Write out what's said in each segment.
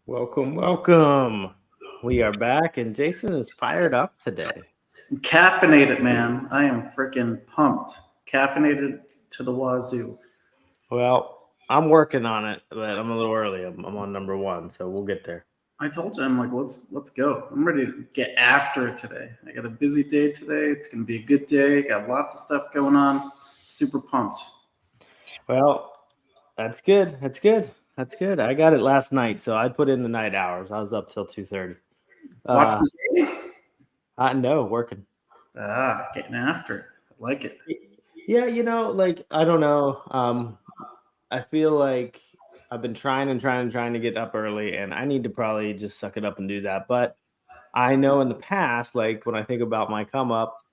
Welcome, welcome. We are back, and Jason is fired up today. Caffeinated, man. I am freaking pumped. Caffeinated to the wazoo. Well, I'm working on it, but I'm a little early. I'm on number one, so we'll get there. I told you, I'm like, let's go. I'm ready to get after it today. I got a busy day today. It's gonna be a good day. Got lots of stuff going on. Super pumped. Well, that's good. That's good. That's good. I got it last night, so I put in the night hours. I was up till 2:30. Watching Uh, the game. no, working. Getting after it. I like it. Yeah, like I don't know. I feel like I've been trying to get up early, and I need to probably just suck it up and do that. But I know in the past, like when I think about my come up,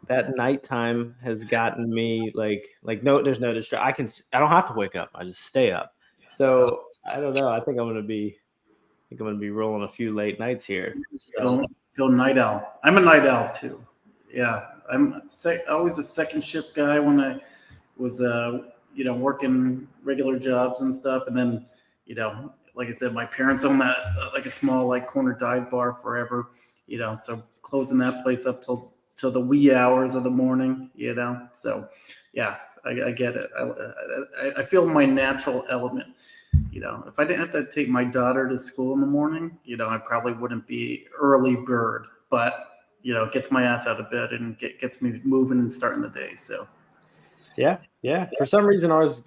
that nighttime has gotten me like no, there's no distraction. I don't have to wake up. I just stay up. So I don't know. I think I'm gonna be rolling a few late nights here. So Go night owl. I'm a night owl too. Yeah, I'm always the second shift guy when I was working regular jobs and stuff, and then like I said, my parents own that like a small like corner dive bar forever, so closing that place up till the wee hours of the morning, so yeah, I get it. I feel my natural element. If I didn't have to take my daughter to school in the morning, I probably wouldn't be early bird, but it gets my ass out of bed and gets me moving and starting the day. So yeah. For some reason, ours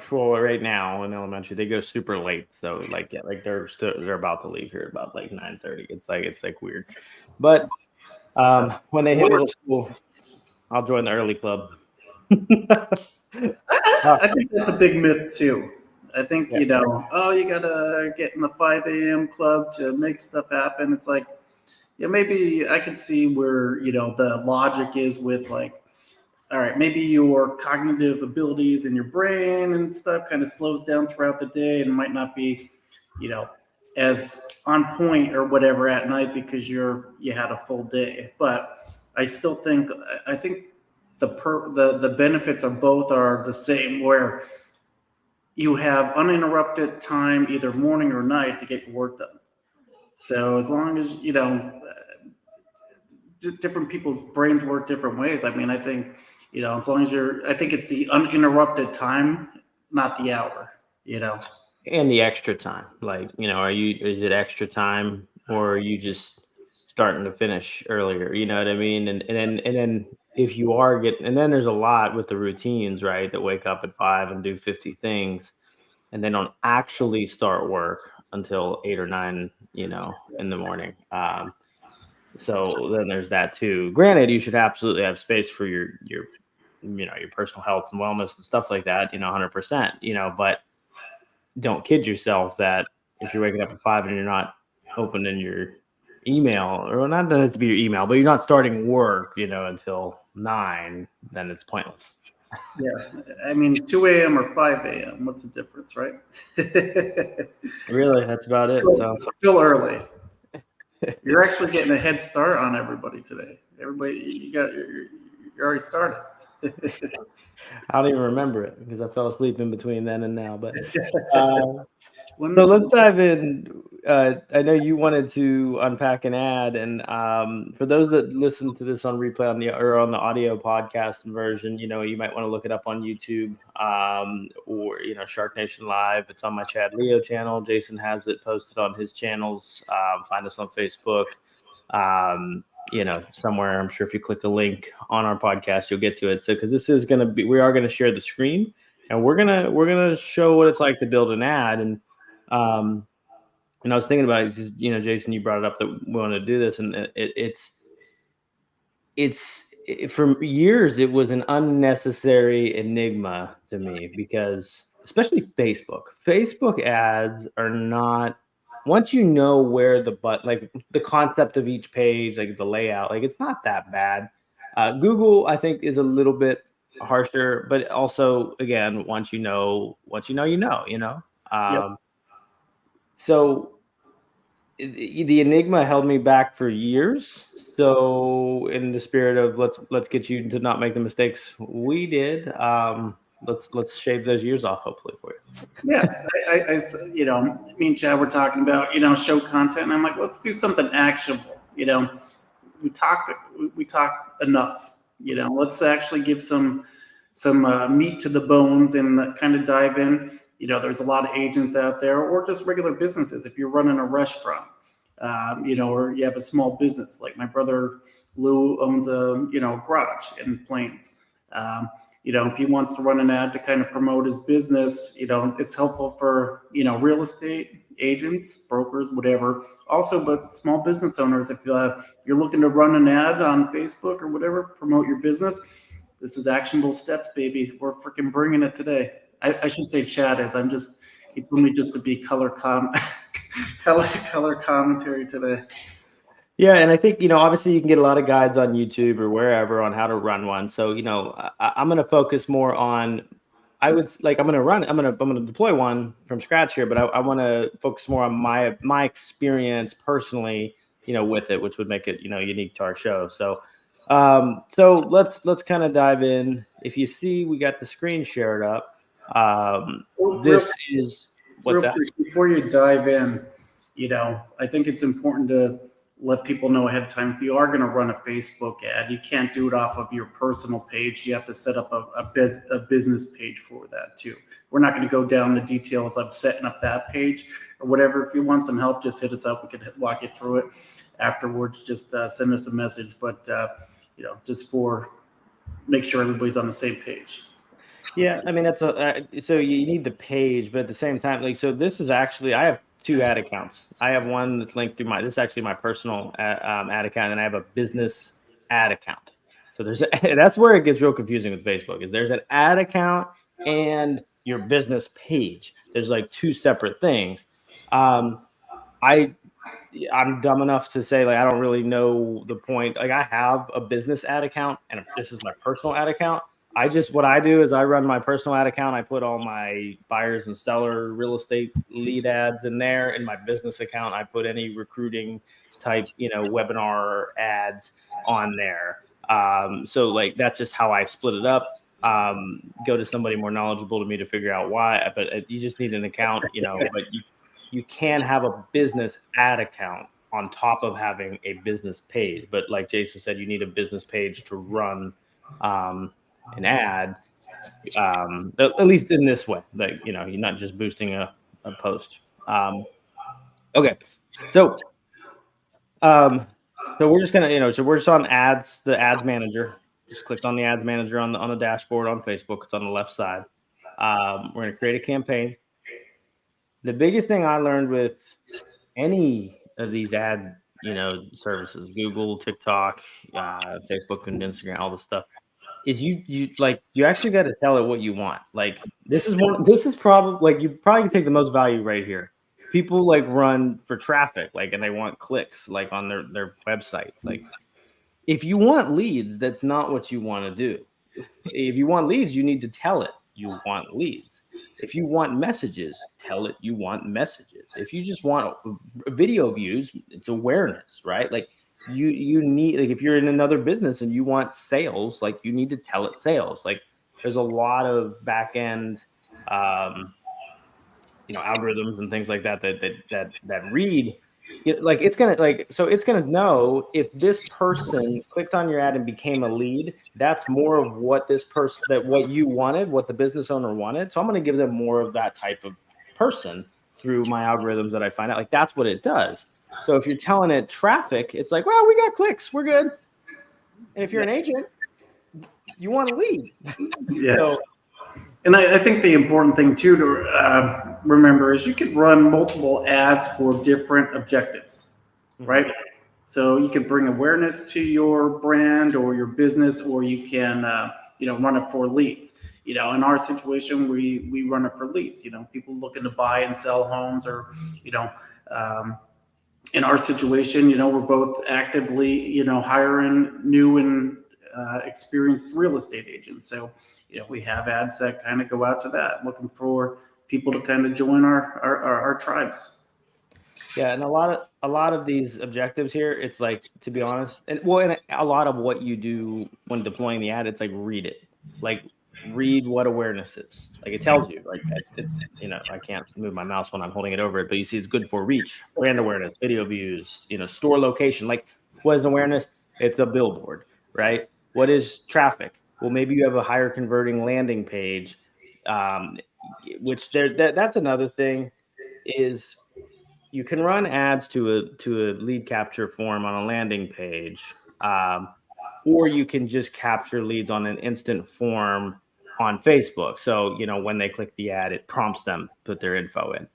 for right now in elementary they go super late. So like they're about to leave here about like 9:30. It's like weird, but when they hit middle school, I'll join the early club. I think that's a big myth too. I think Yeah. you gotta get in the 5 a.m. club to make stuff happen. It's like, yeah, maybe I could see where the logic is with like, all right, maybe your cognitive abilities in your brain and stuff kind of slows down throughout the day and might not be, you know, as on point or whatever at night because you had a full day. But I think the benefits of both are the same, where you have uninterrupted time either morning or night to get your work done. So as long as different people's brains work different ways. I mean, I think as long as I think it's the uninterrupted time, not the hour. And the extra time, like is it extra time, or are you just starting to finish earlier, you know what I mean? And then if you are getting, and then there's a lot with the routines, right, that wake up at 5 and do 50 things, and they don't actually start work until 8 or 9, in the morning. So then there's that too. Granted, you should absolutely have space for your personal health and wellness and stuff like that, 100%, but don't kid yourself that if you're waking up at 5 and you're not opening your email, or not that it has to be your email, but you're not starting work, until 9, then it's pointless. Yeah, I mean, 2 a.m. or 5 a.m. What's the difference, right? Really, that's about it. So Still early. You're actually getting a head start on everybody today. Everybody, you're already started. I don't even remember it because I fell asleep in between then and now. But When, so let's dive in. I know you wanted to unpack an ad, and for those that listen to this on replay on the audio podcast version, you might want to look it up on YouTube, or SharkNation Live. It's on my Chad Leo channel. Jason has it posted on his channels. Find us on Facebook. Somewhere, I'm sure if you click the link on our podcast, you'll get to it. So because this is we are gonna share the screen, and we're gonna show what it's like to build an ad. And I was thinking about it because, Jason, you brought it up that we want to do this, and for years it was an unnecessary enigma to me, because especially Facebook ads are not, once you know where like the concept of each page, like the layout, like it's not that bad. Google, I think, is a little bit harsher, but also, again, once you know, yep. So the enigma held me back for years. So in the spirit of let's get you to not make the mistakes we did, let's shave those years off, hopefully, for you. Yeah, me and Chad were talking about, show content, and I'm like, let's do something actionable. We talk, we talk enough. Let's actually give some meat to the bones and kind of dive in. There's a lot of agents out there, or just regular businesses. If you're running a restaurant, or you have a small business, like my brother Lou owns a garage in Plains. If he wants to run an ad to kind of promote his business, it's helpful for, real estate agents, brokers, whatever. Also, but small business owners, if you're looking to run an ad on Facebook or whatever, promote your business, this is actionable steps, baby. We're freaking bringing it today. I should say Chad is. He told me just to be color commentary today. Yeah, and I think obviously you can get a lot of guides on YouTube or wherever on how to run one. So I'm going to focus more on. I'm going to deploy one from scratch here, but I want to focus more on my experience personally, with it, which would make it unique to our show. So let's kind of dive in. If you see, we got the screen shared up. This is what's that? Before you dive in, I think it's important to let people know ahead of time. If you are going to run a Facebook ad, you can't do it off of your personal page. You have to set up a business page for that too. We're not going to go down the details of setting up that page or whatever. If you want some help, just hit us up. We can walk you through it afterwards. Just send us a message. But just for make sure everybody's on the same page. Yeah, I mean that's so you need the page, but at the same time, so this is actually I have two ad accounts. I have one that's linked through this is actually my personal ad account, and I have a business ad account. So that's where it gets real confusing with Facebook. Is there's an ad account and your business page. There's like two separate things. I'm dumb enough to say I don't really know the point. I have a business ad account, and this is my personal ad account. What I do is I run my personal ad account. I put all my buyers and seller real estate lead ads in there. In my business account, I put any recruiting type, webinar ads on there. So that's just how I split it up. Go to somebody more knowledgeable to me to figure out why, but you just need an account, but you can have a business ad account on top of having a business page. But like Jason said, you need a business page to run, an ad, at least in this way, you're not just boosting a post. Okay. So we're just gonna, so we're just on ads, the ads manager. Just click on the ads manager on the dashboard on Facebook. It's on the left side. We're gonna create a campaign. The biggest thing I learned with any of these ad, services, Google, TikTok, Facebook, and Instagram, all this stuff, is you actually got to tell it what you want. This is probably you probably can take the most value right here. People run for traffic, and they want clicks on their website. If you want leads, that's not what you want to do. If you want leads, you need to tell it you want leads. If you want messages, tell it you want messages. If you just want video views, it's awareness, right? You need, if you're in another business and you want sales, you need to tell it sales. There's a lot of back end algorithms and things like that read it's gonna know if this person clicked on your ad and became a lead. That's more of what what you wanted, what the business owner wanted. So I'm going to give them more of that type of person through my algorithms that I find out. That's what it does. So if you're telling it traffic, it's well, we got clicks, we're good. And if you're an agent, you want to lead. Yes. And I think the important thing too to remember is you could run multiple ads for different objectives, right? Mm-hmm. So you could bring awareness to your brand or your business, or you can run it for leads. In our situation, we run it for leads. People looking to buy and sell homes, or in our situation, we're both actively hiring new and experienced real estate agents. So we have ads that kind of go out to that, looking for people to kind of join our tribes. Yeah, and a lot of these objectives here, it's to be honest, and a lot of what you do when deploying the ad, it's read it. read what awareness is. Like it tells you, like it's I can't move my mouse when I'm holding it over it, but you see it's good for reach, brand awareness, video views, store location. Like what is awareness? It's a billboard, right? What is traffic? Well, maybe you have a higher converting landing page, um, which that's another thing is you can run ads to a lead capture form on a landing page, or you can just capture leads on an instant form on Facebook. So when they click the ad, it prompts them put their info in.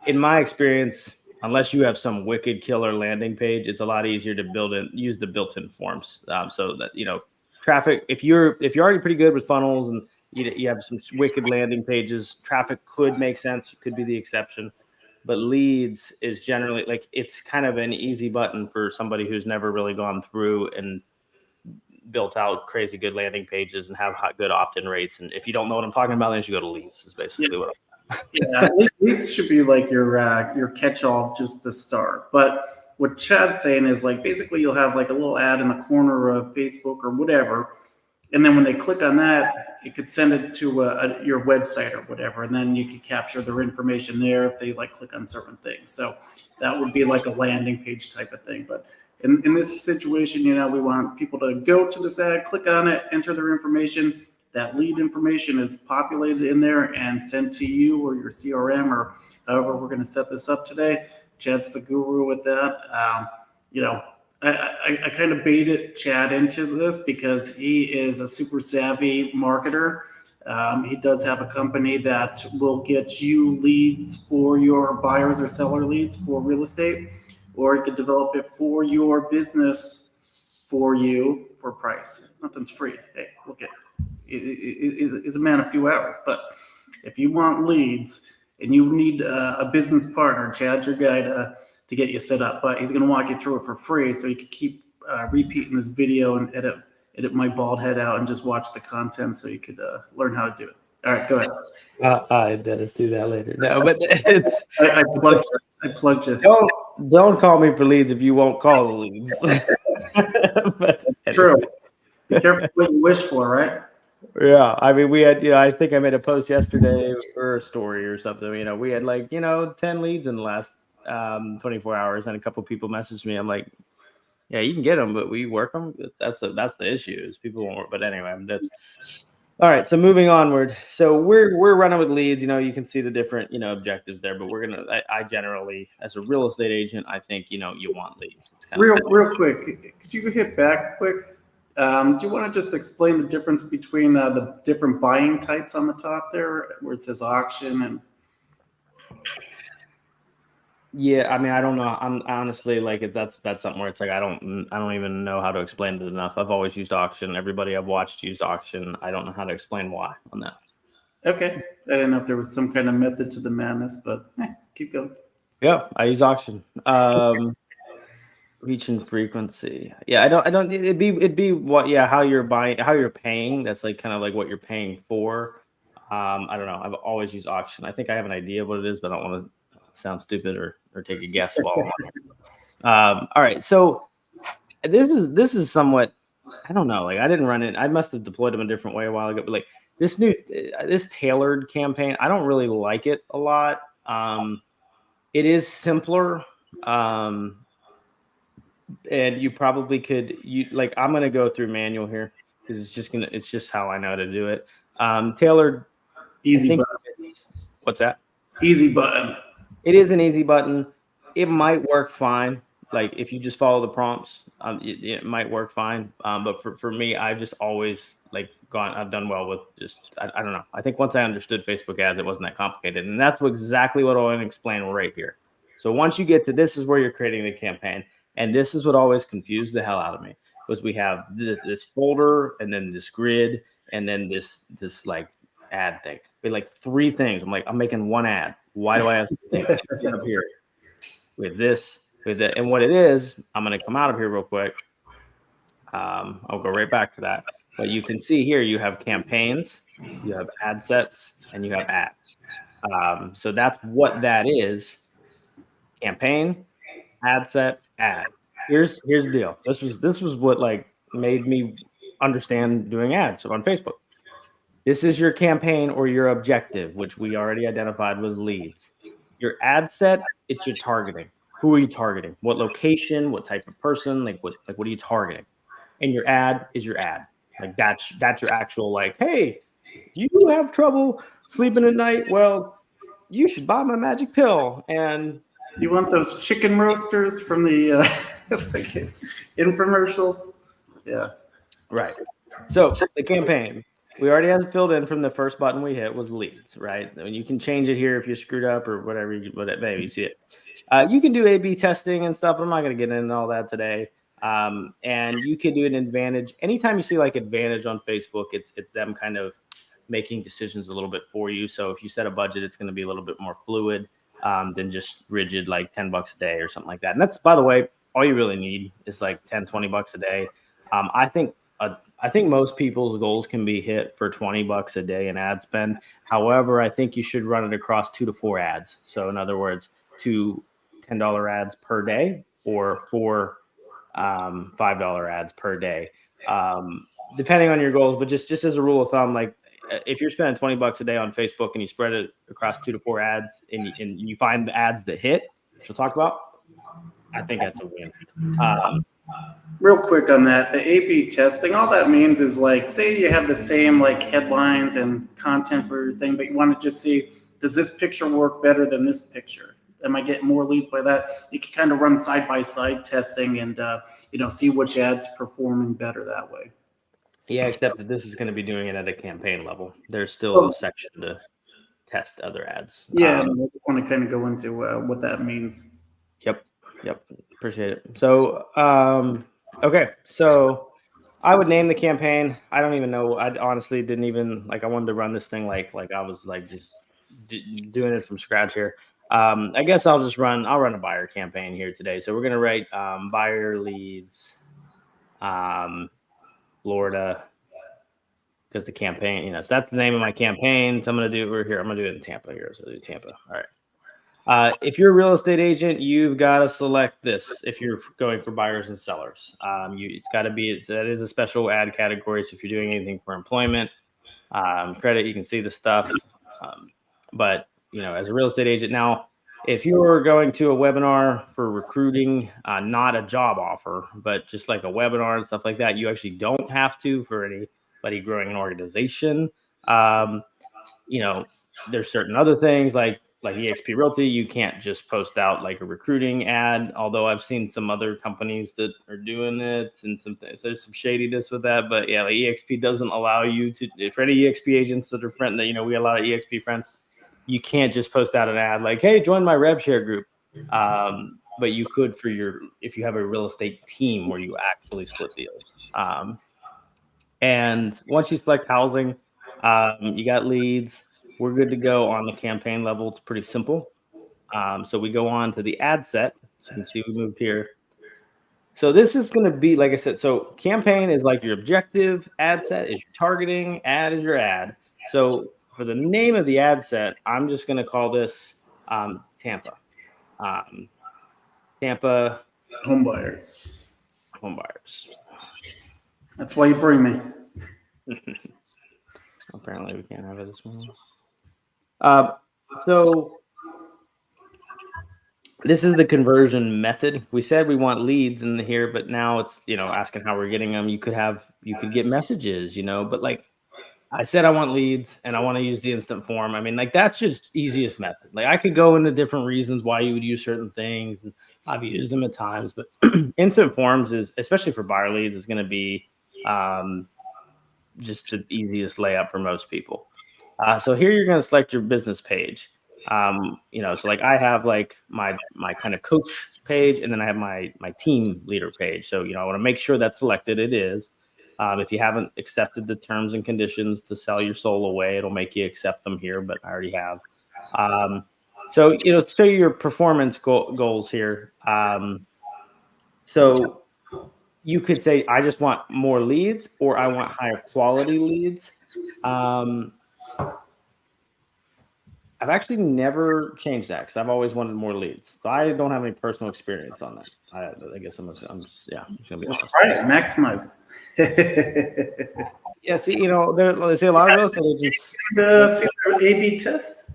In my experience, unless you have some wicked killer landing page, it's a lot easier to use the built-in forms. So that traffic. If you're already pretty good with funnels and you have some wicked landing pages, traffic could make sense. Could be the exception, but leads is generally like it's kind of an easy button for somebody who's never really gone through and built out crazy good landing pages and have good opt-in rates. And if you don't know what I'm talking about, then you should go to leads. Is basically what Yeah, leads should be like your catch-all just to start. But what Chad's saying is like basically you'll have like a little ad in the corner of Facebook or whatever, and then when they click on that, it could send it to your website or whatever, and then you could capture their information there if they like click on certain things. So that would be like a landing page type of thing. But in this situation, we want people to go to this ad, click on it, enter their information. That lead information is populated in there and sent to you or your CRM or however we're going to set this up today. Chad's the guru with that. I kind of baited Chad into this because he is a super savvy marketer. He does have a company that will get you leads for your buyers or seller leads for real estate, or he could develop it for your business for you for a price. Nothing's free. Hey, look at it. Is a man a few hours. But if you want leads and you need a business partner, Chad's your guy to get you set up. But he's going to walk you through it for free, so you can keep repeating this video and edit my bald head out and just watch the content, so you could learn how to do it. All right, go ahead. Let's do that later. No, but it's I plugged you. Don't call me for leads if you won't call the leads. But true. Be careful what you wish for, right? Yeah, I mean, we had, I think I made a post yesterday or a story or something. We had 10 leads in the last 24 hours, and a couple people messaged me. I'm like, yeah, you can get them, but we work them. That's the issue is people won't work. But anyway, that's all right. So moving onward. So we're running with leads. You can see the different objectives there. But I generally, as a real estate agent, I think you want leads. It's real quick. Could you hit back quick? Do you want to just explain the difference between the different buying types on the top there, where it says auction and? Yeah, I mean, I don't know. I'm honestly that's something where it's like I don't even know how to explain it enough. I've always used auction. Everybody I've watched use auction. I don't know how to explain why on that. Okay, I didn't know if there was some kind of method to the madness, but keep going. Yeah, I use auction. Reach and frequency. Yeah, I don't. It'd be what? Yeah, how you're buying, how you're paying. That's kind of like what you're paying for. I don't know. I've always used auction. I think I have an idea of what it is, but I don't want to sound stupid or take a guess while I'm on here. All right, so this is somewhat. I don't know. I didn't run it. I must have deployed them a different way a while ago. But this tailored campaign, I don't really like it a lot. It is simpler. And you probably could I'm going to go through manual here because it's just how I know how to do it. Tailored. Easy button. What's that? Easy button. It is an easy button. It might work fine. If you just follow the prompts, it might work fine. But for me, I've just always I've done well with just, I don't know. I think once I understood Facebook ads, it wasn't that complicated. And that's exactly what I want to explain right here. So once you get to this is where you're creating the campaign. And this is what always confused the hell out of me was we have this folder and then this grid and then this ad thing. We had three things. I'm making one ad. Why do I have to think up here with this, with that? And what it is, I'm going to come out of here real quick. I'll go right back to that. But you can see here, you have campaigns, you have ad sets, and you have ads. So that's what that is. Campaign, ad set, ad. Here's the deal. This was what made me understand doing ads on Facebook. This is your campaign or your objective, which we already identified was leads. Your ad set, it's your targeting. Who are you targeting? What location? What type of person? What are you targeting? And your ad is your ad. Like that's your actual like, hey, do you have trouble sleeping at night? Well, you should buy my magic pill. And You want those chicken roasters from the infomercials? Yeah. right. So the campaign, we already have it filled in from the first button we hit was leads, right? So you can change it here if you screwed up or whatever, maybe you see it. You can do A/B testing and stuff. I'm not going to get into all that today. And you can do an advantage anytime you see like advantage on Facebook. It's them kind of making decisions a little bit for you. So if you set a budget, it's going to be a little bit more fluid than just rigid like $10 a day or something like that. And that's, by the way, all you really need is like 10, $20 a day. I think most people's goals can be hit for $20 a day in ad spend. However, I think you should run it across 2 to 4 ads. So in other words, 2 $10 ads per day or 4 $5 ads per day, depending on your goals. But just as a rule of thumb, like if you're spending $20 a day on Facebook and you spread it across 2 to 4 ads and you find the ads that hit, which we'll talk about, I think that's a win. Real quick on that, the A/B testing, all that means is like, say you have the same like headlines and content for everything, but you want to just see, does this picture work better than this picture? Am I getting more leads by that? You can kind of run side by side testing and see which ads performing better that way. Yeah, except that this is going to be doing it at a campaign level. There's still a section to test other ads. Yeah, I just want to kind of go into what that means. Yep. Appreciate it. So, okay. So I would name the campaign. I don't even know. I honestly didn't even I wanted to run this thing like I was like just doing it from scratch here. I guess I'll run a buyer campaign here today. So we're going to write buyer leads, Florida, because the campaign, so that's the name of my campaign. So I'm going to do it here. I'm going to do it in Tampa here. So I'll do Tampa. All right. If you're a real estate agent, you've got to select this. If you're going for buyers and sellers, it's got to be, that is a special ad category. So if you're doing anything for employment, credit, you can see the stuff. But as a real estate agent now, if you're going to a webinar for recruiting, not a job offer, but just like a webinar and stuff like that, you actually don't have to for anybody growing an organization. There's certain other things like eXp Realty, you can't just post out like a recruiting ad, although I've seen some other companies that are doing it and there's some shadiness with that. But yeah, like eXp doesn't allow you to, for any eXp agents that are friends that, we got a lot of eXp friends, you can't just post out an ad like, hey, join my rev share group. But you could if you have a real estate team where you actually split deals. And once you select housing, you got leads, we're good to go on the campaign level. It's pretty simple. So we go on to the ad set. So you can see we moved here. So this is going to be, like I said, so campaign is like your objective, ad set is your targeting, ad is your ad. So for the name of the ad set, I'm just going to call this Tampa. Tampa Homebuyers. That's why you bring me. Apparently we can't have it this morning. So this is the conversion method. We said we want leads in here, but now it's, asking how we're getting them. You could get messages, but like I said, I want leads and I want to use the instant form. I mean, like that's just easiest method. Like I could go into different reasons why you would use certain things, and I've used them at times, but instant forms is, especially for buyer leads, is going to be just the easiest layup for most people. So here you're going to select your business page. So like I have like my kind of coach page, and then I have my team leader page. So, I want to make sure that's selected. It is. If you haven't accepted the terms and conditions to sell your soul away, it'll make you accept them here, but I already have. So, show your performance goals here. So you could say, I just want more leads, or I want higher quality leads. I've actually never changed that because I've always wanted more leads. So I don't have any personal experience on that. I guess I'm just gonna be honest. Right, maximize it. Yeah, see, they say a lot of real estate agents. See the A/B test.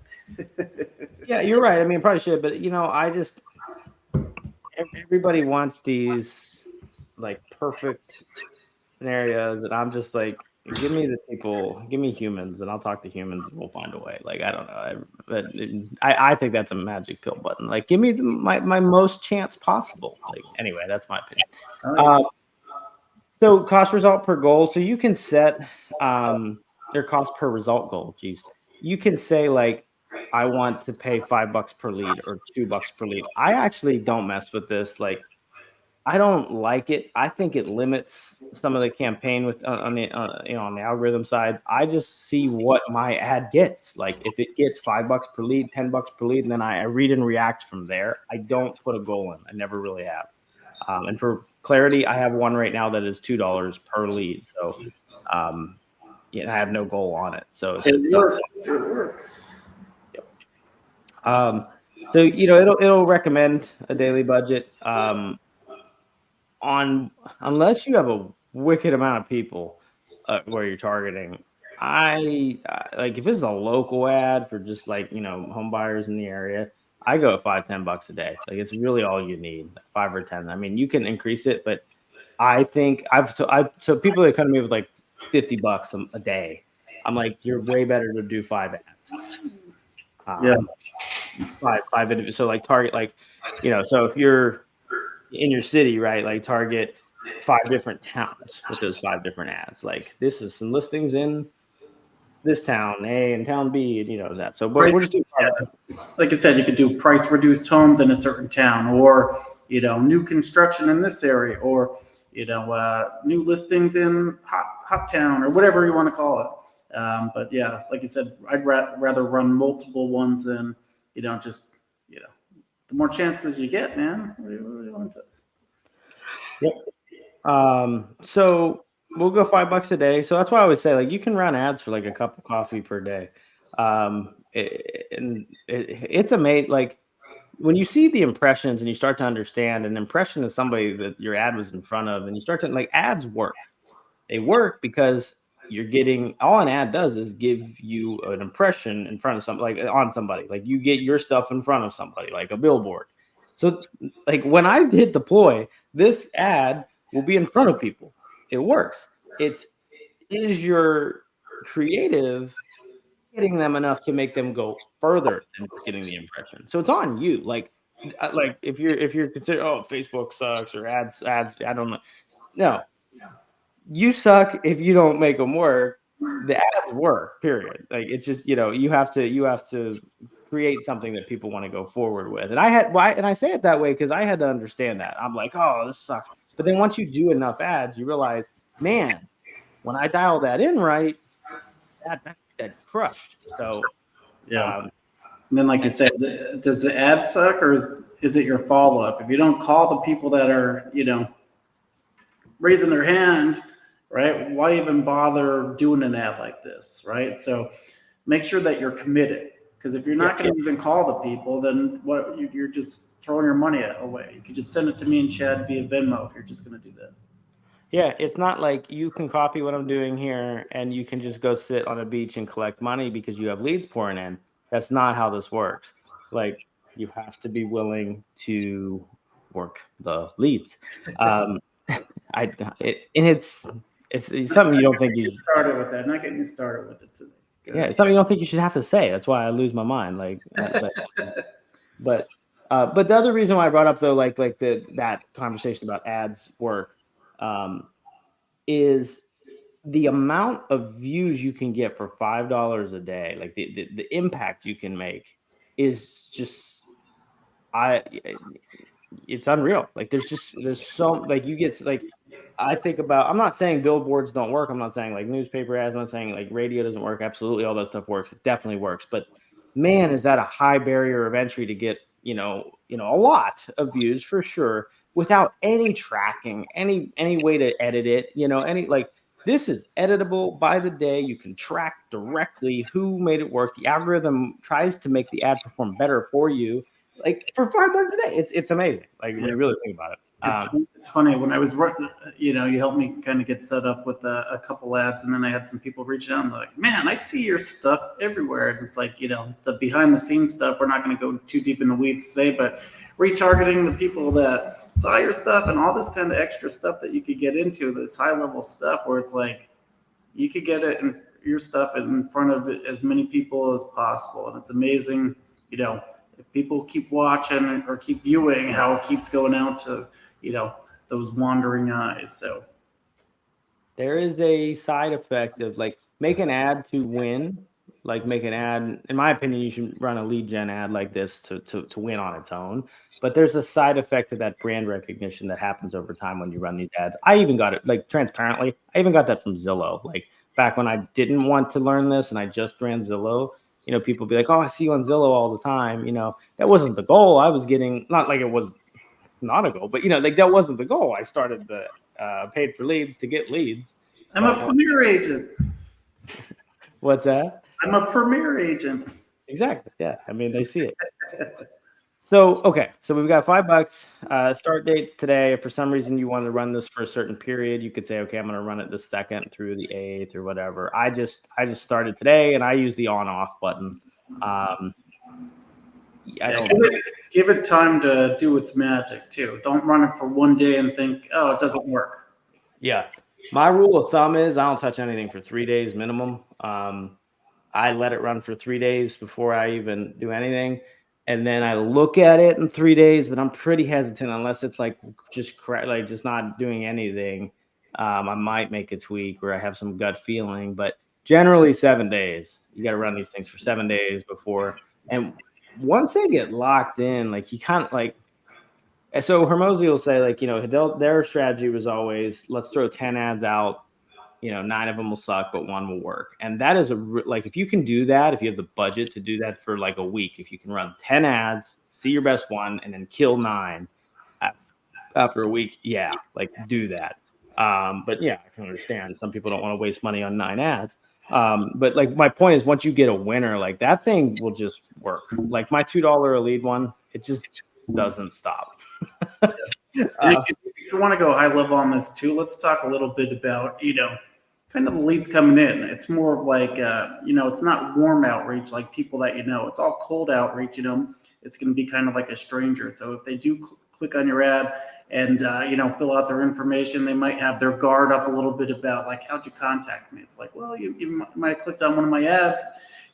Yeah, you're right. I mean, probably should, but I just everybody wants these like perfect scenarios, and I'm just like, give me the people, give me humans, and I'll talk to humans, and we'll find a way. Like I don't know, I think that's a magic pill button. Like, give me my most chance possible. Like anyway, that's my opinion. Oh, yeah. So cost result per goal. So you can set their cost per result goal. Geez, you can say like, I want to pay $5 per lead or $2 per lead. I actually don't mess with this. Like, I don't like it. I think it limits some of the campaign with on the on the algorithm side. I just see what my ad gets. Like if it gets $5 per lead, $10 per lead, and then I read and react from there. I don't put a goal in. I never really have. And for clarity, I have one right now that is $2 per lead. So I have no goal on it. So it's not. It works. Yep. So it'll recommend a daily budget. Unless you have a wicked amount of people where you're targeting. I like if it's a local ad for just like home buyers in the area. I go at $5-10 a day. Like it's really all you need, 5 or 10. I mean, you can increase it, but I think so people that come to me with like $50 a day. I'm like, you're way better to do 5 ads. Yeah. Five. So like target like, so if you're in your city, right? Like target 5 different towns with those 5 different ads. Like this is some listings in this town A and town B, and that. So, but we're just doing like I said, you could do price reduced homes in a certain town, or new construction in this area, or new listings in hot town, or whatever you want to call it. But yeah, like I said, I'd rather run multiple ones than just the more chances you get, man. What do you want to? Yep. So we'll go $5 a day. So that's why I always say like you can run ads for like a cup of coffee per day. It's amazing. Like when you see the impressions and you start to understand an impression is somebody that your ad was in front of, and you start to like ads work. They work because you're getting all an ad does is give you an impression in front of somebody, like on somebody. Like you get your stuff in front of somebody, like a billboard. So like when I hit deploy, this ad will be in front of people. It works. Is your creative getting them enough to make them go further than just getting the impression? So it's on you. Like if you're considering, oh, Facebook sucks or ads, I don't know. No, you suck if you don't make them work. The ads work, period. Like it's just, you have to create something that people want to go forward with. And I say it that way because I had to understand that. I'm like, oh, this sucks. But then once you do enough ads, you realize, man, when I dial that in right, that crushed. So yeah. And then, like you said, does the ad suck, or is it your follow up? If you don't call the people that are, raising their hand, right? Why even bother doing an ad like this, right? So make sure that you're committed, because if you're not going to even call the people, then what? You're just throwing your money away. You could just send it to me and Chad via Venmo if you're just going to do that. Yeah, it's not like you can copy what I'm doing here and you can just go sit on a beach and collect money because you have leads pouring in. That's not how this works. Like you have to be willing to work the leads. It's something you don't think you started with that. Not getting you started with it today. Yeah, it's something you don't think you should have to say. That's why I lose my mind. Like, but the other reason why I brought up though, like that conversation about ads work, is the amount of views you can get for $5 a day. Like the impact you can make is just it's unreal. Like there's so like you get like I think about. I'm not saying billboards don't work. I'm not saying like newspaper ads. I'm not saying like radio doesn't work. Absolutely, all that stuff works. It definitely works. But man, is that a high barrier of entry to get a lot of views for sure without any tracking, any way to edit it. Any like this is editable by the day. You can track directly who made it work. The algorithm tries to make the ad perform better for you. like for $5 a day. It's amazing. Like when Yeah. you really think about it. It's funny when I was working, you helped me kind of get set up with a couple ads, and then I had some people reaching out and they're like, "Man, I see your stuff everywhere." And it's like, the behind the scenes stuff. We're not going to go too deep in the weeds today, but retargeting the people that saw your stuff and all this kind of extra stuff that you could get into, this high level stuff where it's like you could get it in your stuff in front of as many people as possible, and it's amazing. You know, if people keep watching or keep viewing, how it keeps going out to you know those wandering eyes. So There is a side effect of like make an ad to win. Like make an ad. In my opinion, you should run a lead gen ad like this to win on its own. But there's a side effect to that brand recognition that happens over time when you run these ads. I even got it like transparently. I even got that from Zillow. Like back when I didn't want to learn this and I just ran Zillow. People be like, "Oh, I see you on Zillow all the time." That wasn't the goal. I was getting not like it was not a goal, but like that wasn't the goal. I started the paid for leads to get leads. I'm a But premier agent. what's that? I'm a premier agent. Exactly. Yeah. I mean, they see it. So, okay. So we've got $5. Start dates today. If for some reason you want to run this for a certain period, you could say, okay, I'm going to run it the 2nd through the 8th or whatever. I just started today and I use the on off button. Give it time to do its magic too. Don't run it for one day and think, oh, it doesn't work. Yeah. My rule of thumb is I don't touch anything for 3 days minimum. I let it run for 3 days before I even do anything. And then I look at it in 3 days, but I'm pretty hesitant unless it's like just not doing anything. I might make a tweak or I have some gut feeling, but generally 7 days. You got to run these things for 7 days before. And once they get locked in, like you kind of like, so Hermosi will say like, their strategy was always let's throw 10 ads out. 9 of them will suck, but 1 will work. And that is like, if you can do that, if you have the budget to do that for like a week, if you can run 10 ads, see your best one, and then kill 9 after a week, yeah, like do that. But yeah, I can understand some people don't want to waste money on 9 ads. But like my point is once you get a winner, like that thing will just work. Like my $2 a lead one, it just doesn't stop. If you want to go high level on this too, let's talk a little bit about, kind of the leads coming in. It's more of like, it's not warm outreach like people that It's all cold outreach. It's going to be kind of like a stranger. So if they do click on your ad and fill out their information, they might have their guard up a little bit about like, how'd you contact me? It's like, well, you might have clicked on one of my ads,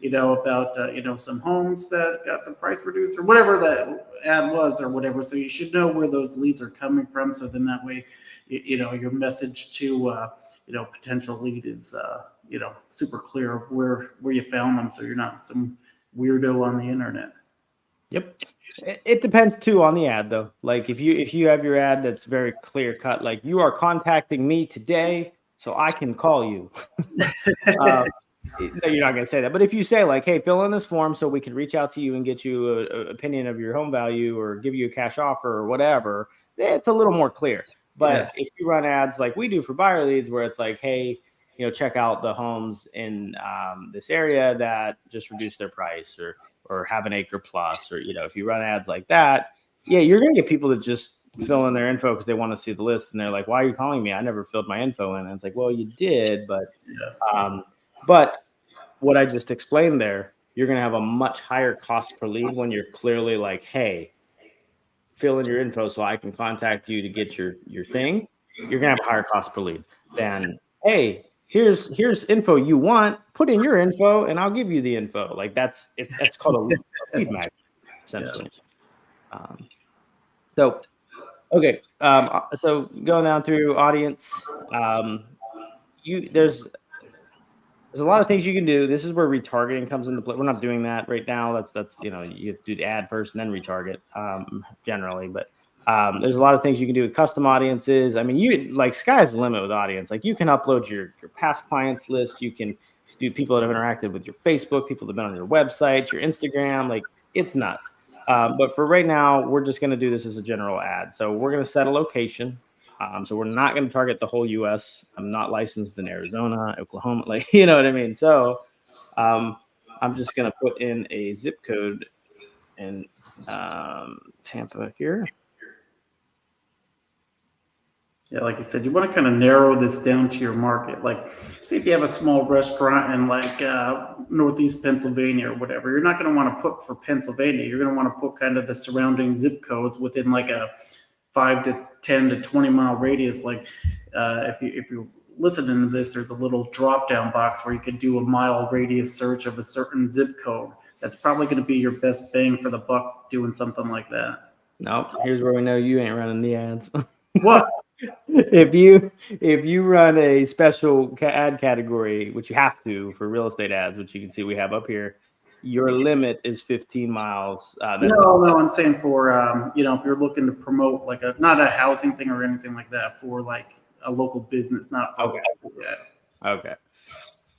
about some homes that got the price reduced or whatever that ad was or whatever. So you should know where those leads are coming from. So then that way, your message to potential lead is super clear of where you found them. So you're not some weirdo on the internet. Yep. It depends too on the ad though. Like if you have your ad that's very clear cut, like you are contacting me today, so I can call you. No, you're not going to say that. But if you say like, hey, fill in this form so we can reach out to you and get you an opinion of your home value or give you a cash offer or whatever, it's a little more clear. But if you run ads like we do for buyer leads where it's like, hey, check out the homes in this area that just reduced their price or have an acre plus, or, if you run ads like that, yeah, you're going to get people that just fill in their info because they want to see the list. And they're like, why are you calling me? I never filled my info in. And it's like, well, you did, but but what I just explained there, you're going to have a much higher cost per lead when you're clearly like, hey, fill in your info so I can contact you to get your thing. You're going to have a higher cost per lead than, hey, here's info you want, put in your info and I'll give you the info. Like that's called a lead magnet, essentially. So, okay. So going down through audience, there's a lot of things you can do. This is where retargeting comes into play. We're not doing that right now. That's you do the ad first and then retarget generally. But there's a lot of things you can do with custom audiences. I mean, you like sky's the limit with audience. Like you can upload your past clients list. You can do people that have interacted with your Facebook, people that have been on your website, your Instagram. Like it's nuts. But for right now, we're just going to do this as a general ad. So we're going to set a location. So we're not going to target the whole U.S. I'm not licensed in Arizona, Oklahoma, like, you know what I mean? So I'm just going to put in a zip code and Tampa here. Yeah, like you said, you want to kind of narrow this down to your market. Like, see if you have a small restaurant in like Northeast Pennsylvania or whatever. You're not going to want to put for Pennsylvania. You're going to want to put kind of the surrounding zip codes within like a 5 to 10 to 20 mile radius. Like, if you listening to this, there's a little drop down box where you could do a mile radius search of a certain zip code. That's probably going to be your best bang for the buck doing something like that. Nope. Here's where we know you ain't running the ads. What? If you run a special ad category, which you have to for real estate ads, which you can see we have up here, your limit is 15 miles. No, I'm saying for if you're looking to promote like a not a housing thing or anything like that, for like a local business, not for okay. Okay.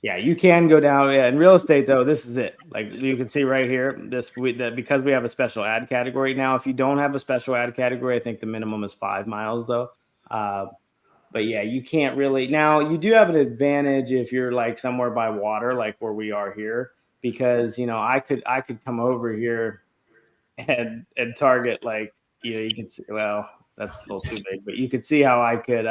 Yeah, you can go down. Yeah, in real estate though, this is it. Like you can see right here, that because we have a special ad category now. If you don't have a special ad category, I think the minimum is 5 miles though. But yeah, you can't really. Now you do have an advantage if you're like somewhere by water, like where we are here, because I could come over here and target, like you can see. Well, that's a little too big, but you could see how I could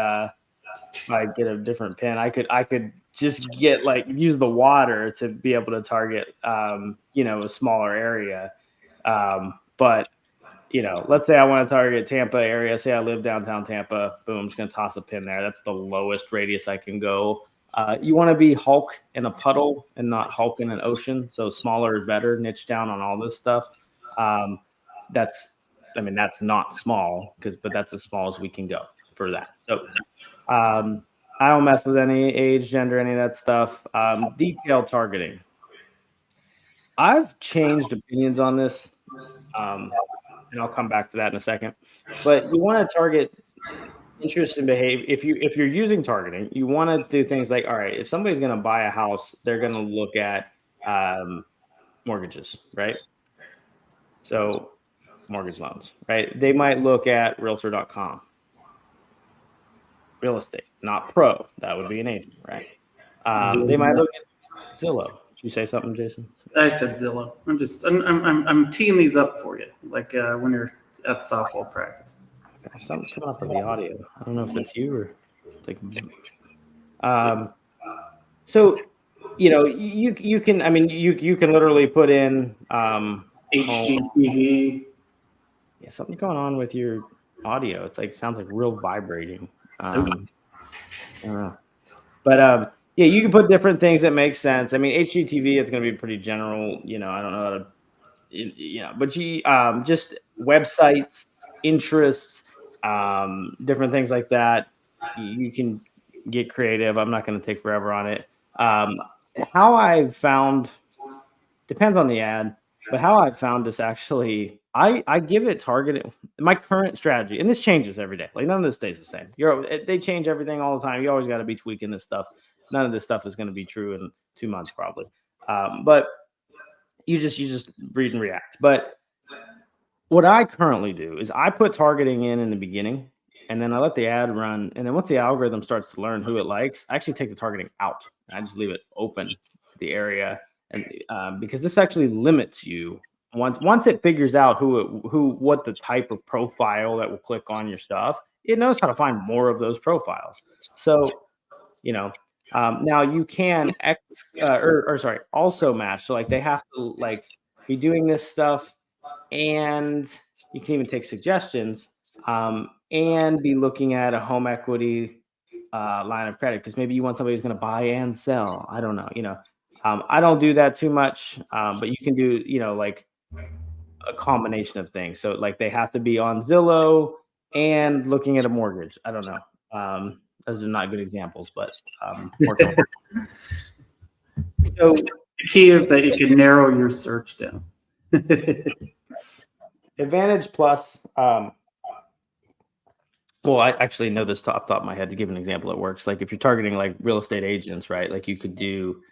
get a different pin. I could just get like use the water to be able to target a smaller area. But let's say I want to target Tampa area. Say I live downtown Tampa. Boom, I'm just going to toss a pin there. That's the lowest radius I can go. You want to be Hulk in a puddle and not Hulk in an ocean. So smaller is better. Niche down on all this stuff. That's not small but that's as small as we can go for that. So I don't mess with any age, gender, any of that stuff. Detail targeting. I've changed opinions on this. And I'll come back to that in a second. But you want to target interest and behavior. If you're using targeting, you want to do things like, all right, if somebody's going to buy a house, they're going to look at mortgages, right? So mortgage loans, right? They might look at realtor.com, real estate, not pro. That would be an agent, right? They might look at Zillow. Did you say something, Jason? I said Zillow. I'm teeing these up for you, like when you're at softball practice. Something's coming up with the audio. I don't know if it's you or it's like. So, you can. I mean, you can literally put in HGTV. Yeah, something's going on with your audio. It's like sounds like real vibrating. I don't know. But yeah, you can put different things that make sense. I mean, HGTV, it's going to be pretty general. I don't know how to, but just websites, interests, different things like that. You can get creative. I'm not going to take forever on it. How I've found, depends on the ad, but how I've found this actually, I give it targeted. My current strategy, and this changes every day. Like none of this stays the same. They change everything all the time. You always got to be tweaking this stuff. None of this stuff is going to be true in 2 months probably. But you just read and react. But what I currently do is I put targeting in the beginning, and then I let the ad run. And then once the algorithm starts to learn who it likes, I actually take the targeting out. I just leave it open, the area, and because this actually limits you. Once it figures out what the type of profile that will click on your stuff, it knows how to find more of those profiles. So, now you can also match. So like they have to like be doing this stuff, and you can even take suggestions, and be looking at a home equity line of credit because maybe you want somebody who's going to buy and sell. I don't know. I don't do that too much, but you can do like a combination of things. So like they have to be on Zillow and looking at a mortgage. I don't know. Those are not good examples, but so the key is that you can narrow your search down. Advantage Plus. Well, I actually know this off the top of my head. To give an example, it works. Like if you're targeting like real estate agents, right? Like you could do,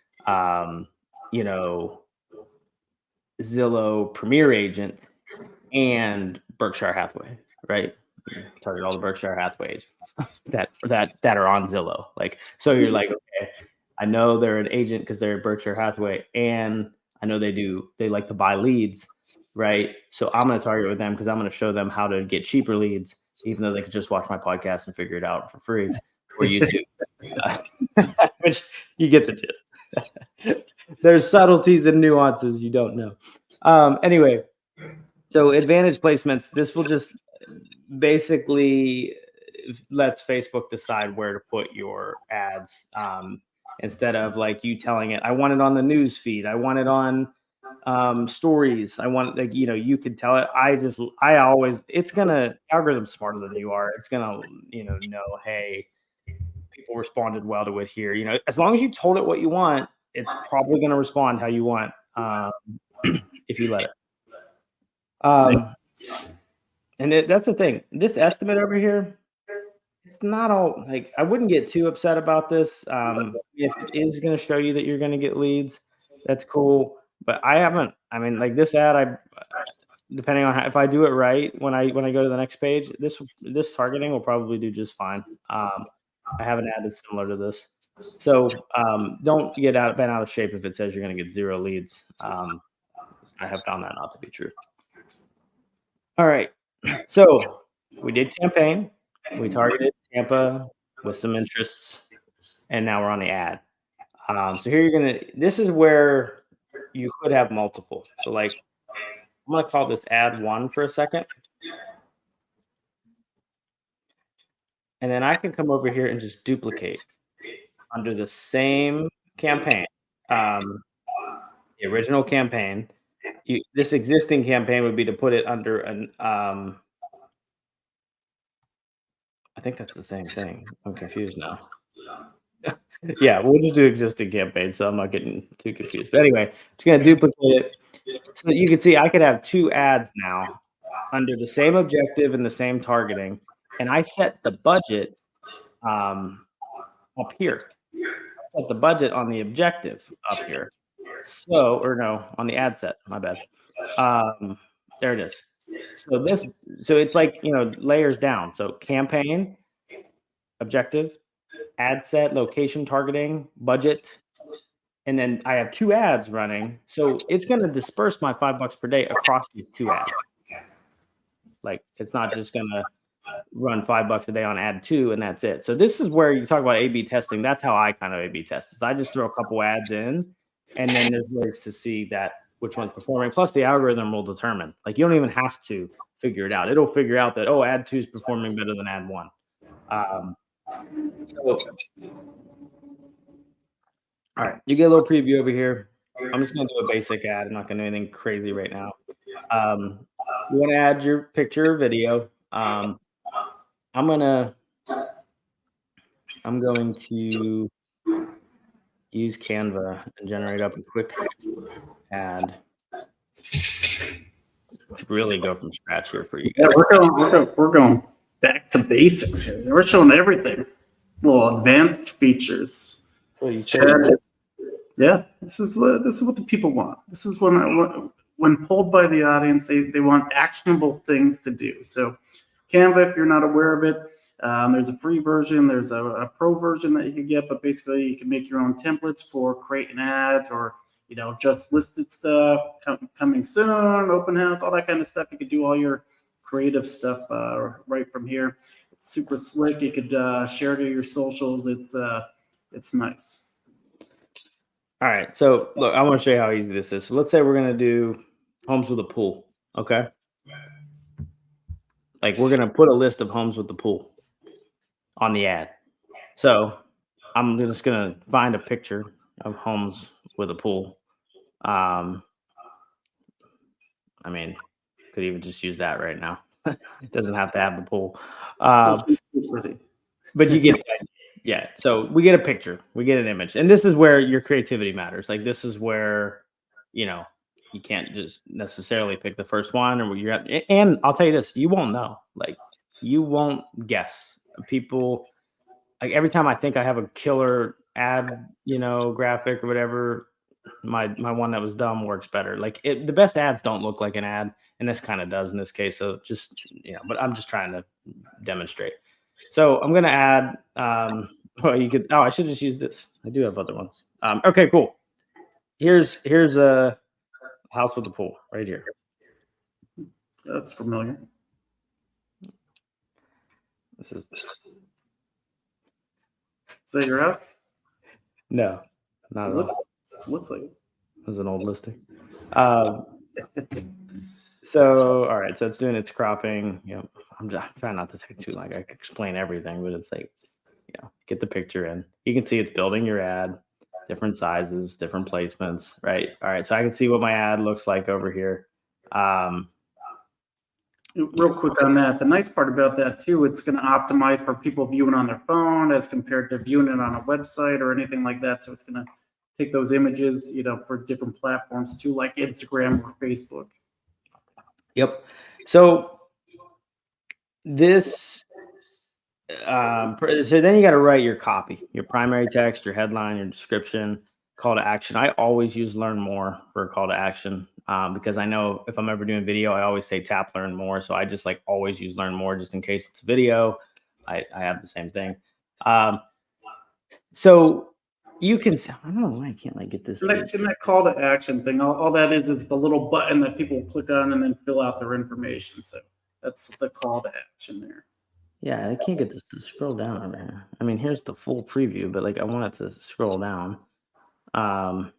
Zillow Premier Agent and Berkshire Hathaway, right? Target all the Berkshire Hathaway agents that are on Zillow. Like, so you're like, okay, I know they're an agent because they're at Berkshire Hathaway, and I know they like to buy leads. right? So I'm going to target with them because I'm going to show them how to get cheaper leads, even though they could just watch my podcast and figure it out for free, or YouTube, which you get the gist. There's subtleties and nuances you don't know. Anyway, so advantage placements, this will just basically lets Facebook decide where to put your ads, instead of like you telling it, I want it on the news feed, I want it on stories, I want, like, you could tell it. I always, it's gonna, algorithm's smarter than you are. It's gonna, know, hey, people responded well to it here. As long as you told it what you want, it's probably gonna respond how you want, if you let it. And that's the thing. This estimate over here, it's not all, like, I wouldn't get too upset about this. If it is going to show you that you're going to get leads, that's cool. But I mean, like this ad, depending on if I do it right, when I go to the next page, this targeting will probably do just fine. I have an ad that's similar to this. So don't get bent out of shape if it says you're going to get 0 leads. I have found that not to be true. All right. So we did campaign. We targeted Tampa with some interests, and now we're on the ad. So here this is where you could have multiple. So like, I'm going to call this ad 1 for a second. And then I can come over here and just duplicate under the same campaign, the original campaign. This existing campaign would be to put it under an, I think that's the same thing. I'm confused now. Yeah, we'll just do existing campaigns, so I'm not getting too confused. But anyway, I'm just going to duplicate it so that you can see I could have 2 ads now under the same objective and the same targeting. And I set the budget up here. I set the budget on the objective up here. So, or no, on the ad set, my bad. There it is. So it's like, layers down. So campaign, objective, ad set, location targeting, budget, and then I have 2 ads running. So it's going to disperse my $5 per day across these 2 ads. Like, it's not just going to run $5 a day on ad 2 and that's it. So this is where you talk about A/B testing. That's how I kind of A/B test. Is I just throw a couple ads in, and then there's ways to see which one's performing. Plus, the algorithm will determine. Like, you don't even have to figure it out. It'll figure out that, ad 2 is performing better than ad 1. So, all right, you get a little preview over here. I'm just going to do a basic ad. I'm not going to do anything crazy right now. You want to add your picture or video. I'm going to use Canva and generate up a quick ad. Really go from scratch here for you guys. Yeah, we're going back to basics here. We're showing everything. Well, advanced features. So you yeah, this is what the people want. This is when polled by the audience, they want actionable things to do. So Canva, if you're not aware of it, there's a free version, there's a pro version that you can get, but basically you can make your own templates for creating ads or just listed stuff, coming soon, open house, all that kind of stuff. You could do all your creative stuff right from here. It's super slick. You could share to your socials. It's nice. All right, so look, I want to show you how easy this is. So let's say we're going to do homes with a pool, okay? Like, we're going to put a list of homes with the pool on the ad. So I'm just going to find a picture of homes with a pool. I mean, could even just use that right now. It doesn't have to have the pool. But you get it. Yeah, so we get a picture, we get an image, and this is where your creativity matters. Like, this is where, you can't just necessarily pick the first one, or you're at, and I'll tell you this, you won't know. Like, you won't guess. People, like, every time I think I have a killer ad, graphic or whatever, my one that was dumb works better. Like, the best ads don't look like an ad, and this kind of does in this case. So just, but I'm just trying to demonstrate. So I'm going to add, I should just use this. I do have other ones. Okay, cool. Here's a house with a pool right here. That's familiar. This is Is that your house? no, not It at looks all. looks like it. It was an old listing. Um, so all right, so it's doing its cropping. I'm just trying not to take too long. I could explain everything, but it's like, get the picture in. You can see it's building your ad, different sizes, different placements, right? All right, so I can see what my ad looks like over here. Um, Real quick on that, the nice part about that too, it's going to optimize for people viewing on their phone as compared to viewing it on a website or anything like that. So it's going to take those images, for different platforms too, like Instagram or Facebook. Yep. So this, so then you got to write your copy, your primary text, your headline, your description, call to action. I always use learn more for a call to action, because I know if I'm ever doing video, I always say tap learn more. So I just like always use learn more just in case it's video. I have the same thing. Um, so you can, I don't know why I can't like get this And to, that call to action thing, all that is the little button that people click on and then fill out their information. So that's the call to action there. yeah, I can't get this to scroll down over here. I mean, here's the full preview, but like I want it to scroll down. Um,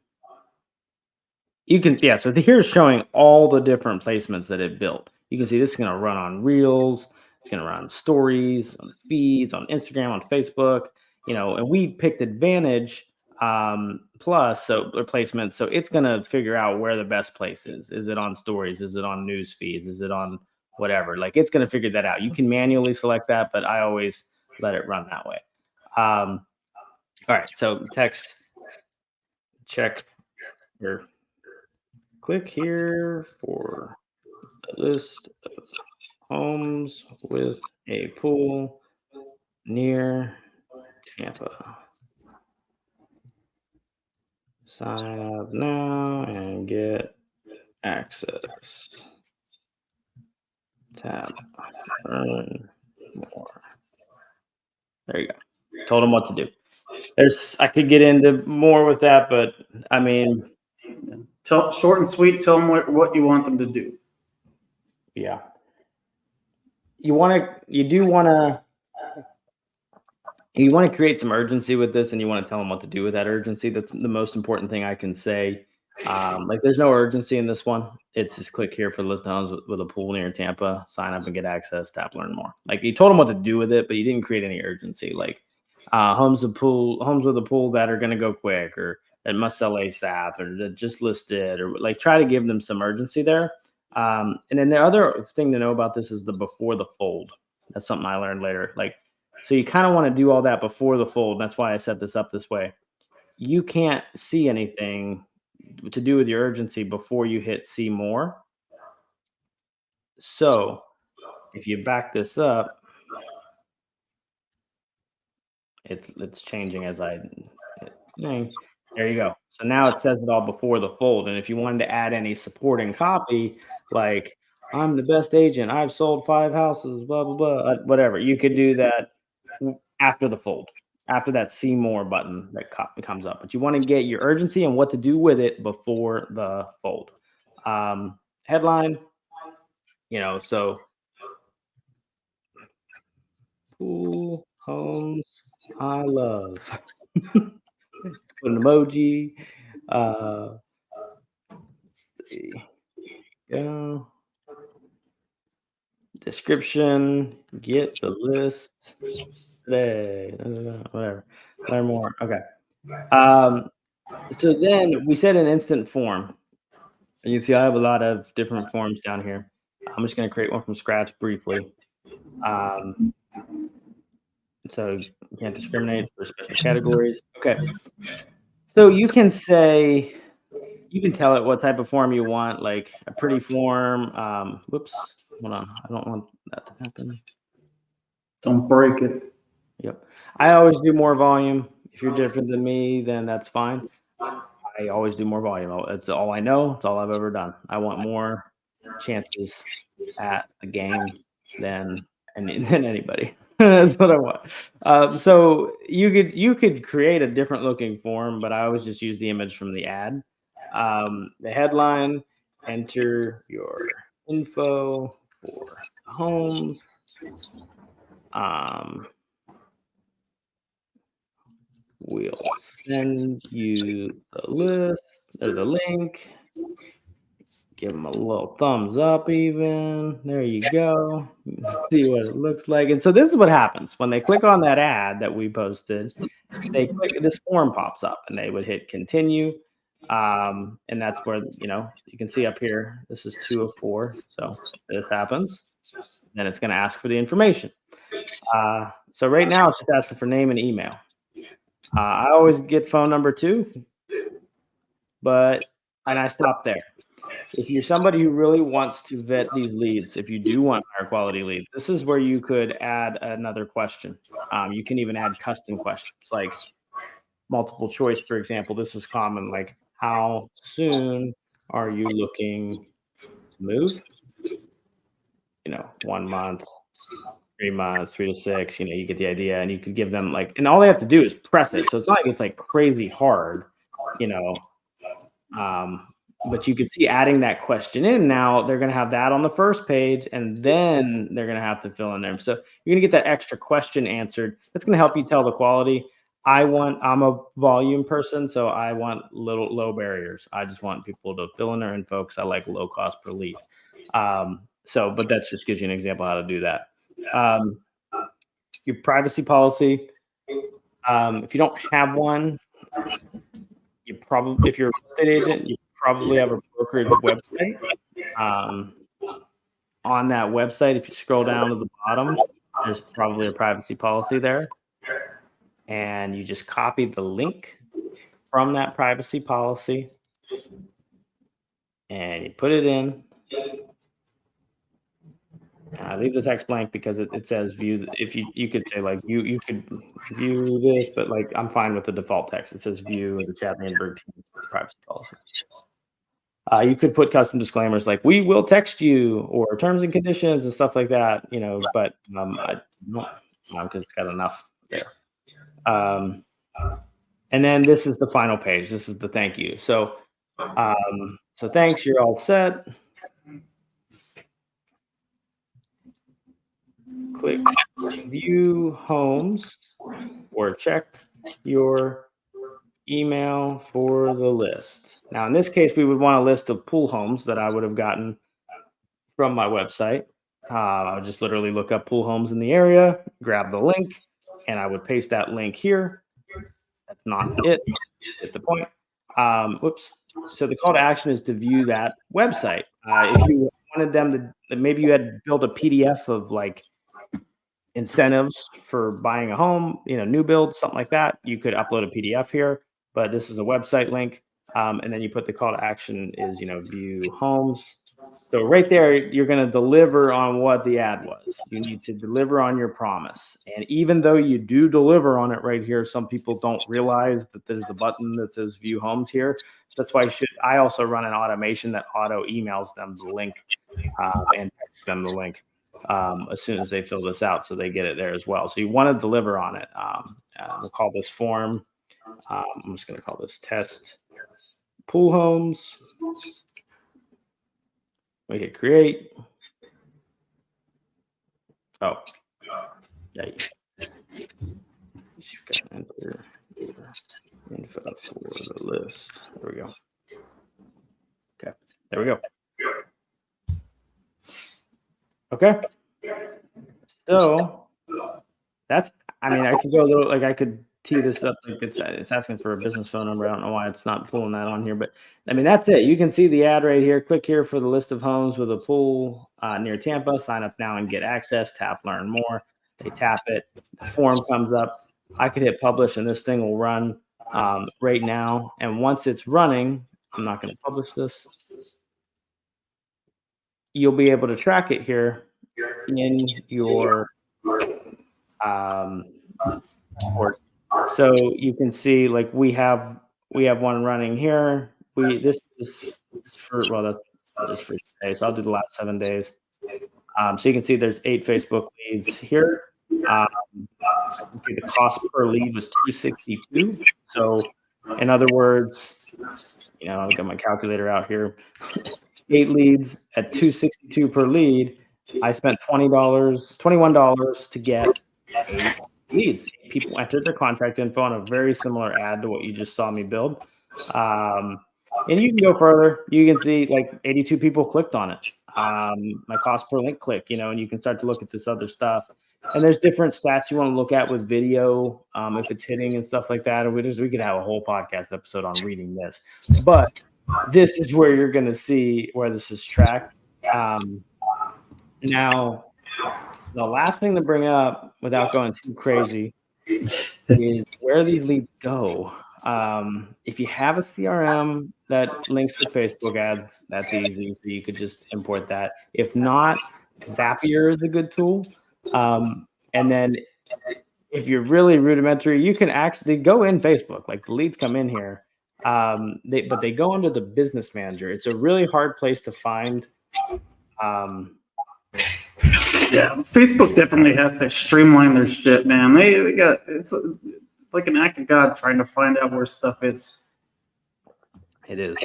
You can, yeah. So here's showing all the different placements that it built. You can see this is going to run on Reels. It's going to run on Stories, on feeds, on Instagram, on Facebook. And we picked Advantage Plus, so or placements. So it's going to figure out where the best place is. Is it on Stories? Is it on news feeds? Is it on whatever? Like it's going to figure that out. You can manually select that, but I always let it run that way. All right. So text check or click here for a list of homes with a pool near Tampa. Sign up now and get access. Tab. Earn more. There you go. Told them what to do. I could get into more with that, but I mean, Short and sweet. Tell them what you want them to do. yeah. You want to create some urgency with this, and you want to tell them what to do with that urgency. That's the most important thing I can say. Like there's no urgency in this one. It's just click here for the list of homes with a pool near Tampa, sign up and get access, tap learn more. Like you told them what to do with it, but you didn't create any urgency. Like homes with a pool that are going to go quick, or that must sell ASAP, or that just listed, or like try to give them some urgency there. And then the other thing to know about this is the before the fold. That's something I learned later. Like, so you kind of want to do all that before the fold. That's why I set this up this way. You can't see anything to do with your urgency before you hit see more. So if you back this up, it's changing as I hit thing. There you go. So now it says it all before the fold. And if you wanted to add any supporting copy, like I'm the best agent, I've sold 5 houses, blah blah blah, whatever, you could do that after the fold, after that see more button that comes up. But you want to get your urgency and what to do with it before the fold. Headline, so pool homes I love. Put an emoji. Let's see. Go. Description. Get the list today. Whatever. Learn more. Okay. Um, so then we set an instant form. And you can see I have a lot of different forms down here. I'm just going to create one from scratch briefly. Um, so you can't discriminate for special categories. Okay. So you can tell it what type of form you want, like a pretty form. Whoops, hold on. I don't want that to happen. Don't break it. Yep. I always do more volume. If you're different than me, then that's fine. I always do more volume. That's all I know. It's all I've ever done. I want more chances at a game than than anybody. That's what I want. So you could create a different looking form, but I always just use the image from the ad. The headline: enter your info for homes. We'll send you the list or the link. Give them a little thumbs up even. There you go. See what it looks like. And so this is what happens when they click on that ad that we posted. They click, this form pops up and they would hit continue. And that's where, you can see up here, this is 2 of 4. So this happens. Then it's going to ask for the information. So right now it's just asking for name and email. I always get phone number too, and I stop there. If you're somebody who really wants to vet these leads, if you do want higher quality leads, this is where you could add another question. You can even add custom questions like multiple choice, for example. This is common, like how soon are you looking to move? 1 month, 3 months, 3 to 6, you get the idea. And you could give them and all they have to do is press it. So it's not like it's like crazy hard, but you can see adding that question in now, they're going to have that on the first page, and then they're going to have to fill in there. So you're going to get that extra question answered. That's going to help you tell the quality. I'm a volume person, so I want low barriers. I just want people to fill in their info because I like low cost per lead. But that just gives you an example how to do that. Your privacy policy. If you don't have one, if you're a real estate agent, you probably have a brokerage website. On that website, if you scroll down to the bottom, there's probably a privacy policy there. And you just copy the link from that privacy policy and you put it in. Leave the text blank because it says view. If you could say you could view this, but I'm fine with the default text. It says view the Chad Manberg privacy policy. You could put custom disclaimers like we will text you or terms and conditions and stuff like that, but I don't because it's got enough there. And then this is the final page. This is the thank you. So thanks, you're all set. Click view homes or check your email for the list. Now, in this case, we would want a list of pool homes that I would have gotten from my website. I would just literally look up pool homes in the area, grab the link, and I would paste that link here. That's not it. It's the point. Whoops. So the call to action is to view that website. If you wanted them to, maybe you had built a PDF of incentives for buying a home, new build, something like that. You could upload a PDF here, but this is a website link. And then you put the call to action is, view homes. So right there, you're going to deliver on what the ad was. You need to deliver on your promise. And even though you do deliver on it right here, some people don't realize that there's a button that says view homes here. That's why I also run an automation that auto emails them the link and texts them the link as soon as they fill this out, so they get it there as well. So you want to deliver on it. We'll call this form. I'm just going to call this test pool homes. We hit create. Oh, yeah. You've got to enter info for the list. There we go. Okay, there we go. Okay. So that's, I could go a little, I could tee this up. It's asking for a business phone number. I don't know why it's not pulling that on here, but that's it. You can see the ad right here. Click here for the list of homes with a pool near Tampa. Sign up now and get access. Tap learn more. They tap it. The form comes up. I could hit publish and this thing will run right now. And once it's running, I'm not going to publish this. You'll be able to track it here in your report. So you can see we have one running here. This is for, well, that's just for today. So I'll do the last 7 days. So you can see there's 8 Facebook leads here. I can see the cost per lead was $262. So in other words, I'll get my calculator out here. 8 leads at $262 per lead. I spent $21 to get 8 leads. People entered their contact info on a very similar ad to what you just saw me build. And you can go further. You can see like 82 people clicked on it. My cost per link click, and you can start to look at this other stuff. And there's different stats you want to look at with video, if it's hitting and stuff like that. And we could have a whole podcast episode on reading this. But this is where you're going to see where this is tracked. Now, the last thing to bring up without going too crazy is where these leads go. If you have a CRM that links with Facebook ads, that's easy. So you could just import that. If not, Zapier is a good tool. And then if you're really rudimentary, you can actually go in Facebook. Like the leads come in here, but they go under the business manager. It's a really hard place to find. Yeah, Facebook definitely has to streamline their shit, man. They got it's like an act of God trying to find out where stuff is. It is.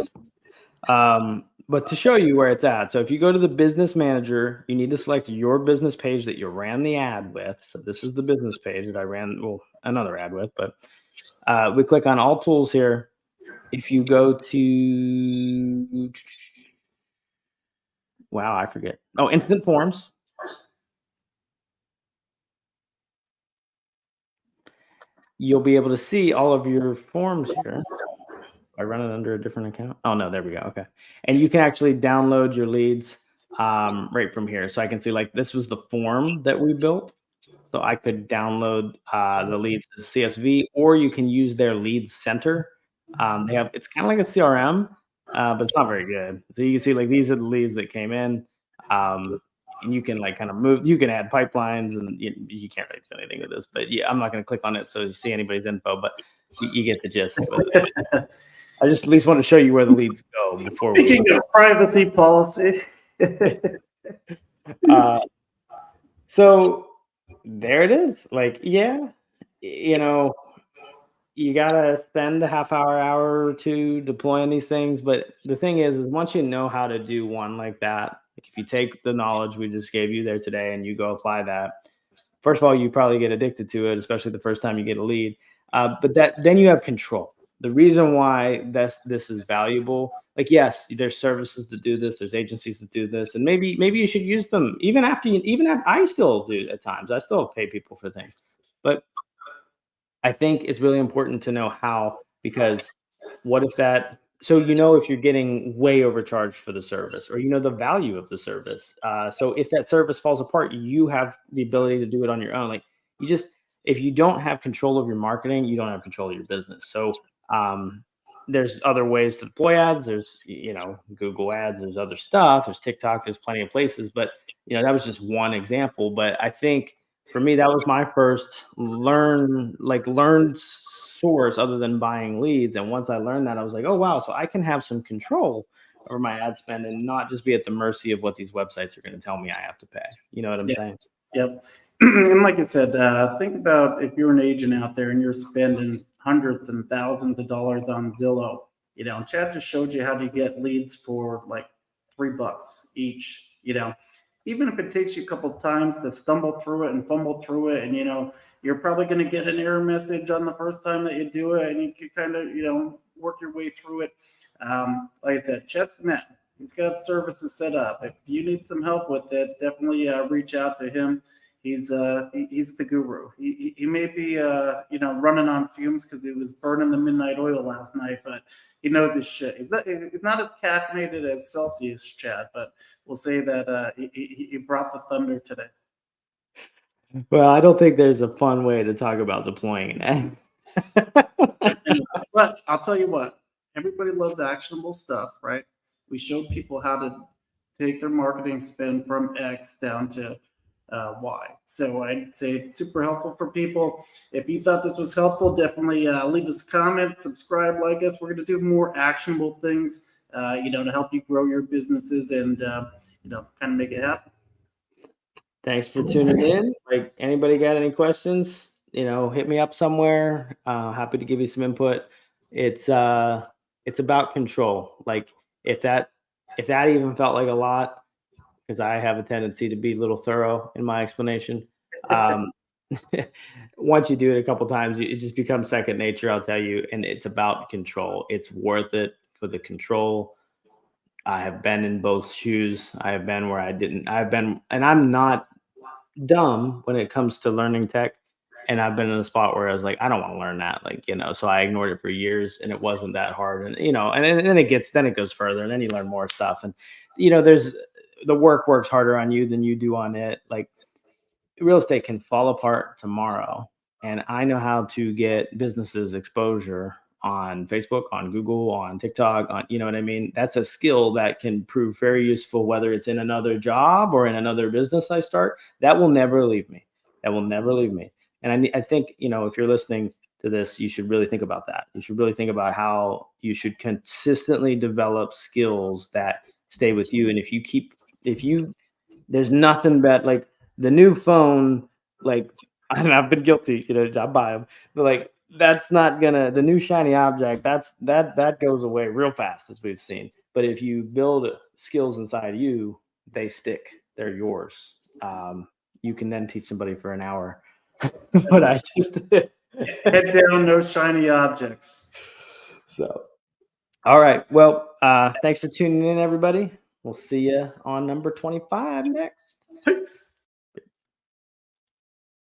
But to show you where it's at, so if you go to the business manager, you need to select your business page that you ran the ad with. So this is the business page that I ran, another ad with, but we click on all tools here. If you go to, wow, I forget. Oh, instant forms. You'll be able to see all of your forms here. I run it under a different account. Oh no, there we go. Okay. And you can actually download your leads right from here. So I can see like this was the form that we built. So I could download the leads as CSV, or you can use their lead center. It's kind of like a CRM, but it's not very good. So you can see like these are the leads that came in. And you can like kind of move, you can add pipelines, and you can't really do anything with this, but yeah, I'm not going to click on it so you see anybody's info, but you get the gist. I just at least want to show you where the leads go before Speaking of privacy policy. So there it is. Like, yeah, you gotta spend a half hour or two deploying these things. But the thing is once you know how to do one like that, like if you take the knowledge we just gave you there today and you go apply that, first of all, you probably get addicted to it, especially the first time you get a lead. But then you have control. The reason why this is valuable, like, yes, there's services that do this, there's agencies that do this, and maybe you should use them even after I still do at times. I still pay people for things, but I think it's really important to know how, because what if if you're getting way overcharged for the service, or the value of the service. So if that service falls apart, you have the ability to do it on your own. Like if you don't have control of your marketing, you don't have control of your business. So there's other ways to deploy ads. There's Google ads. There's other stuff. There's TikTok. There's plenty of places. But that was just one example. But I think for me, that was my first learned source other than buying leads. And once I learned that, I was like, oh, wow, so I can have some control over my ad spend and not just be at the mercy of what these websites are going to tell me I have to pay. You know what I'm saying? Yep. And like I said, think about if you're an agent out there and you're spending hundreds and thousands of dollars on Zillow. Chad just showed you how to get leads for like $3 each. Even if it takes you a couple of times to stumble through it and fumble through it, and you're probably going to get an error message on the first time that you do it, and you can kind of work your way through it. Like I said, Chad's the man. He's got services set up. If you need some help with it, definitely reach out to him. He's the guru. He may be running on fumes because he was burning the midnight oil last night, but he knows his shit. He's not as caffeinated as Celsius, Chad, but we'll say that he brought the thunder today. Well, I don't think there's a fun way to talk about deploying an ad. But I'll tell you what, everybody loves actionable stuff, right? We showed people how to take their marketing spend from X down to Y. So I'd say it's super helpful for people. If you thought this was helpful, definitely leave us a comment, subscribe, like us. We're going to do more actionable things, to help you grow your businesses and, kind of make it happen. Thanks for tuning in. Like, anybody got any questions? Hit me up somewhere. Happy to give you some input. It's about control. Like, if that If that even felt like a lot, because I have a tendency to be a little thorough in my explanation. Um, Once you do it a couple times, it just becomes second nature, I'll tell you. And it's about control. It's worth it for the control. I have been in both shoes. I have been where I didn't. I've been, and I'm not dumb when it comes to learning tech. And I've been in a spot where I was like, I don't want to learn that. Like, so I ignored it for years and it wasn't that hard. And, and then then it goes further and then you learn more stuff. And, there's the work works harder on you than you do on it. Like, real estate can fall apart tomorrow. And I know how to get businesses exposure on Facebook, on Google, on TikTok, you know what I mean? That's a skill that can prove very useful, whether it's in another job or in another business I start. That will never leave me. That will never leave me. And I think, if you're listening to this, you should really think about that. You should really think about how you should consistently develop skills that stay with you. And if you there's nothing but like the new phone, like I've been guilty, I buy them, but like that's not gonna the new shiny object. That goes away real fast as we've seen. But if you build skills inside you, they stick. They're yours. You can then teach somebody for an hour. But I just Head down, no shiny objects. so all right. Well, thanks for tuning in, everybody. We'll see you on number 25 next. Peace.